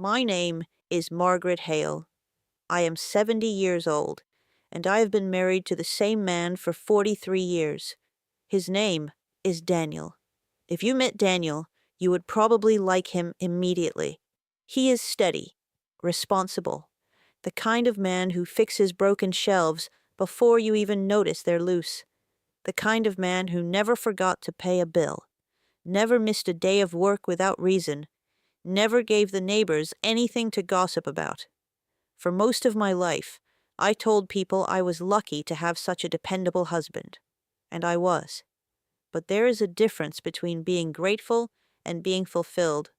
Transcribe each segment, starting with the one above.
My name is Margaret Hale. I am 70 years old, and I have been married to the same man for 43 years. His name is Daniel. If you met Daniel, you would probably like him immediately. He is steady, responsible, the kind of man who fixes broken shelves before you even notice they're loose, the kind of man who never forgot to pay a bill, never missed a day of work without reason, never gave the neighbors anything to gossip about. For most of my life, I told people I was lucky to have such a dependable husband. And I was. But there is a difference between being grateful and being fulfilled.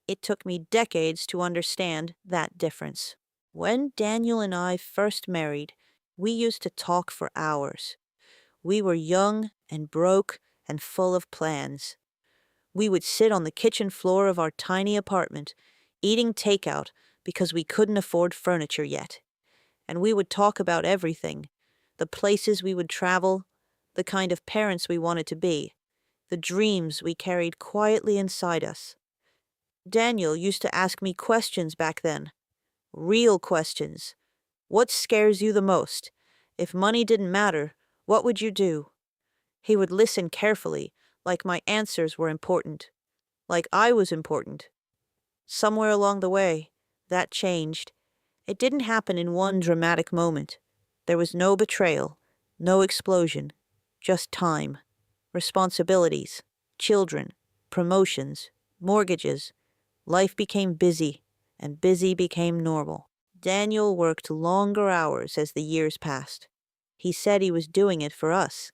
It took me decades to understand that difference. When Daniel and I first married, we used to talk for hours. We were young and broke and full of plans. We would sit on the kitchen floor of our tiny apartment, eating takeout because we couldn't afford furniture yet. And we would talk about everything, the places we would travel, the kind of parents we wanted to be, the dreams we carried quietly inside us. Daniel used to ask me questions back then, real questions. What scares you the most? If money didn't matter, what would you do? He would listen carefully, like my answers were important, like I was important. Somewhere along the way, that changed. It didn't happen in one dramatic moment. There was no betrayal, no explosion, just time, responsibilities, children, promotions, mortgages. Life became busy, and busy became normal. Daniel worked longer hours as the years passed. He said he was doing it for us,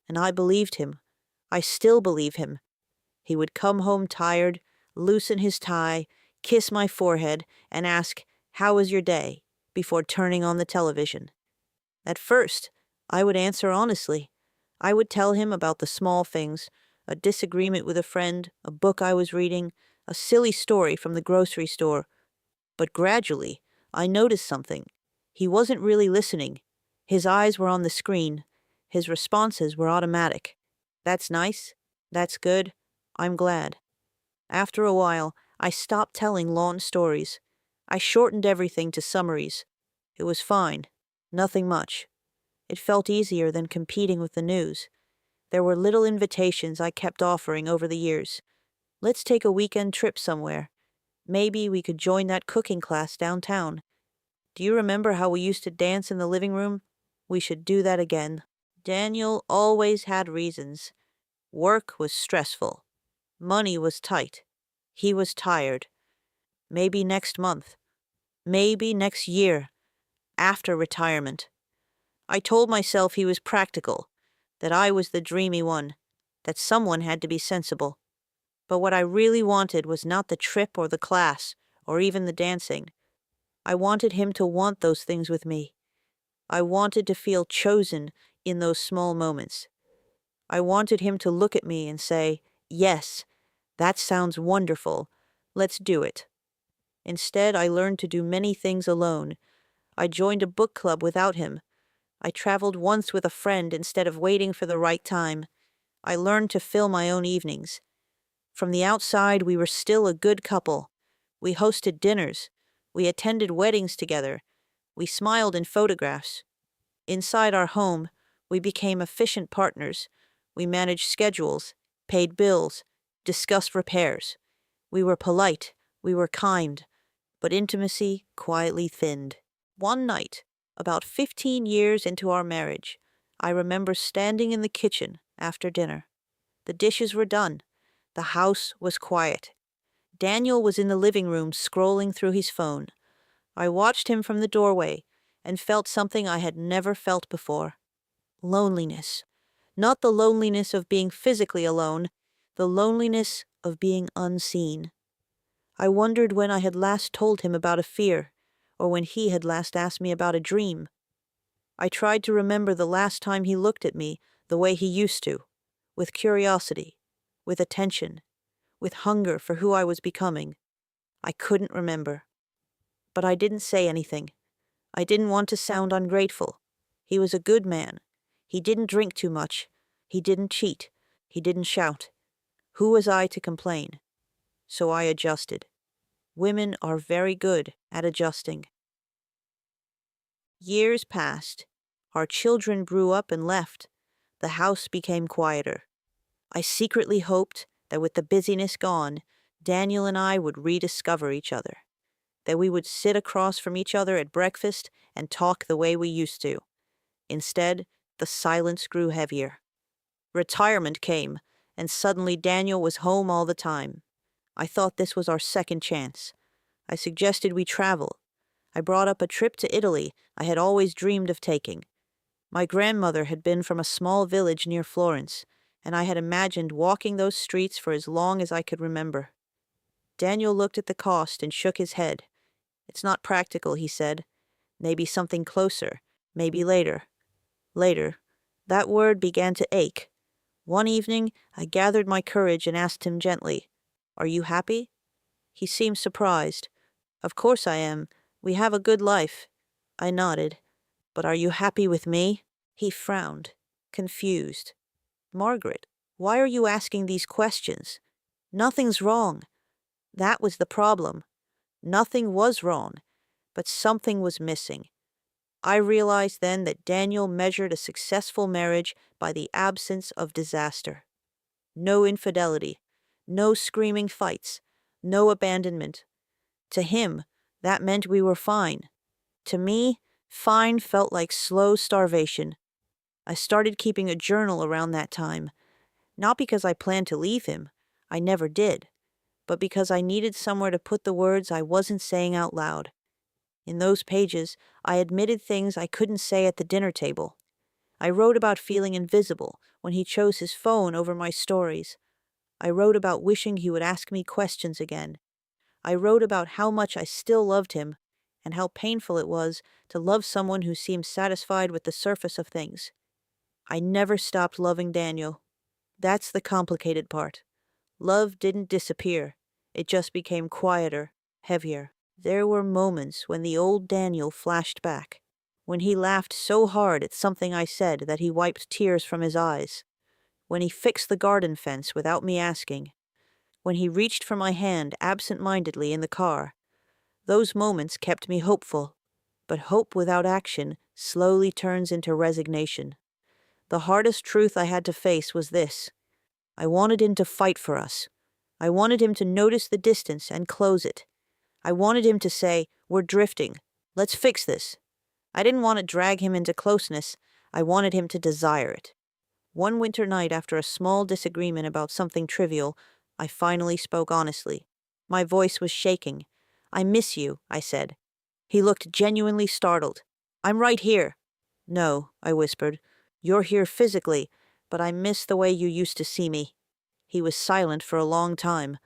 and I believed him. I still believe him. He would come home tired, loosen his tie, kiss my forehead, and ask, "How was your day?" before turning on the television. At first, I would answer honestly. I would tell him about the small things, a disagreement with a friend, a book I was reading, a silly story from the grocery store. But gradually, I noticed something. He wasn't really listening. His eyes were on the screen. His responses were automatic. That's nice. That's good. I'm glad. After a while, I stopped telling long stories. I shortened everything to summaries. It was fine. Nothing much. It felt easier than competing with the news. There were little invitations I kept offering over the years. Let's take a weekend trip somewhere. Maybe we could join that cooking class downtown. Do you remember how we used to dance in the living room? We should do that again. Daniel always had reasons. Work was stressful. Money was tight. He was tired. Maybe next month. Maybe next year. After retirement. I told myself he was practical, that I was the dreamy one, that someone had to be sensible. But what I really wanted was not the trip or the class, or even the dancing. I wanted him to want those things with me. I wanted to feel chosen in those small moments. I wanted him to look at me and say, "Yes, that sounds wonderful. Let's do it." Instead, I learned to do many things alone. I joined a book club without him. I traveled once with a friend instead of waiting for the right time. I learned to fill my own evenings. From the outside, we were still a good couple. We hosted dinners. We attended weddings together. We smiled in photographs. Inside our home, we became efficient partners. We managed schedules, paid bills, discussed repairs. We were polite. We were kind. But intimacy quietly thinned. One night, about 15 years into our marriage, I remember standing in the kitchen after dinner. The dishes were done. The house was quiet. Daniel was in the living room scrolling through his phone. I watched him from the doorway and felt something I had never felt before. Loneliness. Not the loneliness of being physically alone, the loneliness of being unseen. I wondered when I had last told him about a fear, or when he had last asked me about a dream. I tried to remember the last time he looked at me the way he used to, with curiosity, with attention, with hunger for who I was becoming. I couldn't remember. But I didn't say anything. I didn't want to sound ungrateful. He was a good man. He didn't drink too much. He didn't cheat. He didn't shout. Who was I to complain? So I adjusted. Women are very good at adjusting. Years passed. Our children grew up and left. The house became quieter. I secretly hoped that with the busyness gone, Daniel and I would rediscover each other, that we would sit across from each other at breakfast and talk the way we used to. Instead, the silence grew heavier. Retirement came, and suddenly Daniel was home all the time. I thought this was our second chance. I suggested we travel. I brought up a trip to Italy I had always dreamed of taking. My grandmother had been from a small village near Florence, and I had imagined walking those streets for as long as I could remember. Daniel looked at the cost and shook his head. "It's not practical," he said. "Maybe something closer. Maybe later." Later. That word began to ache. One evening, I gathered my courage and asked him gently, "Are you happy?" He seemed surprised. "Of course I am. We have a good life." I nodded. "But are you happy with me?" He frowned, confused. "Margaret, why are you asking these questions? Nothing's wrong." That was the problem. Nothing was wrong, but something was missing. I realized then that Daniel measured a successful marriage by the absence of disaster. No infidelity, no screaming fights, no abandonment. To him, that meant we were fine. To me, fine felt like slow starvation. I started keeping a journal around that time, not because I planned to leave him, I never did, but because I needed somewhere to put the words I wasn't saying out loud. In those pages, I admitted things I couldn't say at the dinner table. I wrote about feeling invisible when he chose his phone over my stories. I wrote about wishing he would ask me questions again. I wrote about how much I still loved him and how painful it was to love someone who seemed satisfied with the surface of things. I never stopped loving Daniel. That's the complicated part. Love didn't disappear. It just became quieter, heavier. There were moments when the old Daniel flashed back, when he laughed so hard at something I said that he wiped tears from his eyes, when he fixed the garden fence without me asking, when he reached for my hand absent-mindedly in the car. Those moments kept me hopeful, but hope without action slowly turns into resignation. The hardest truth I had to face was this: I wanted him to fight for us. I wanted him to notice the distance and close it. I wanted him to say, "We're drifting. Let's fix this." I didn't want to drag him into closeness. I wanted him to desire it. One winter night, after a small disagreement about something trivial, I finally spoke honestly. My voice was shaking. "I miss you," I said. He looked genuinely startled. "I'm right here." "No," I whispered. "You're here physically, but I miss the way you used to see me." He was silent for a long time.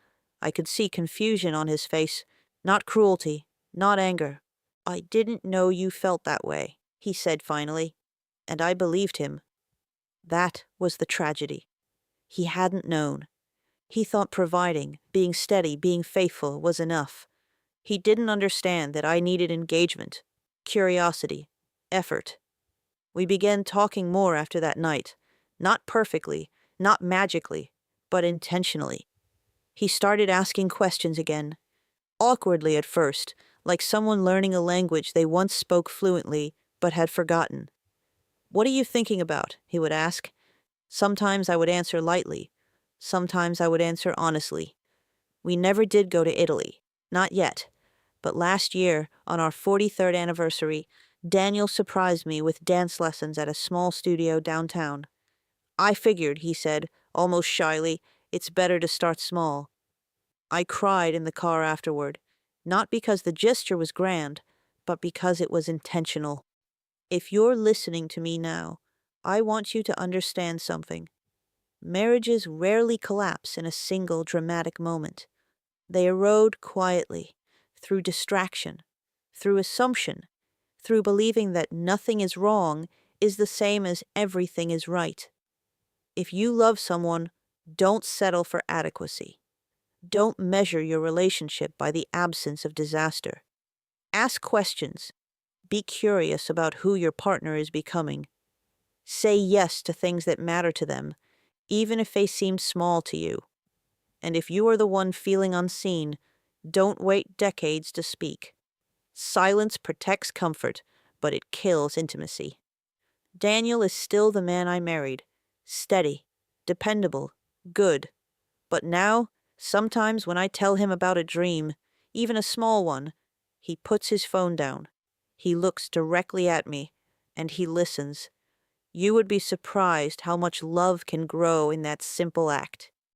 I could see confusion on his face, not cruelty, not anger. "I didn't know you felt that way," he said finally, and I believed him. That was the tragedy. He hadn't known. He thought providing, being steady, being faithful was enough. He didn't understand that I needed engagement, curiosity, effort. We began talking more after that night. Not perfectly, not magically, but intentionally. He started asking questions again. Awkwardly at first, like someone learning a language they once spoke fluently but had forgotten. "What are you thinking about?" he would ask. Sometimes I would answer lightly. Sometimes I would answer honestly. We never did go to Italy. Not yet. But last year, on our 43rd anniversary, Daniel surprised me with dance lessons at a small studio downtown. "I figured," he said, almost shyly, "it's better to start small." I cried in the car afterward, not because the gesture was grand, but because it was intentional. If you're listening to me now, I want you to understand something. Marriages rarely collapse in a single dramatic moment. They erode quietly, through distraction, through assumption, through believing that nothing is wrong is the same as everything is right. If you love someone, don't settle for adequacy. Don't measure your relationship by the absence of disaster. Ask questions. Be curious about who your partner is becoming. Say yes to things that matter to them, even if they seem small to you. And if you are the one feeling unseen, Don't wait decades to speak. Silence protects comfort, but it kills intimacy. Daniel is still the man I married. Steady, dependable, good. But now, sometimes when I tell him about a dream, even a small one, he puts his phone down. He looks directly at me, and he listens. You would be surprised how much love can grow in that simple act.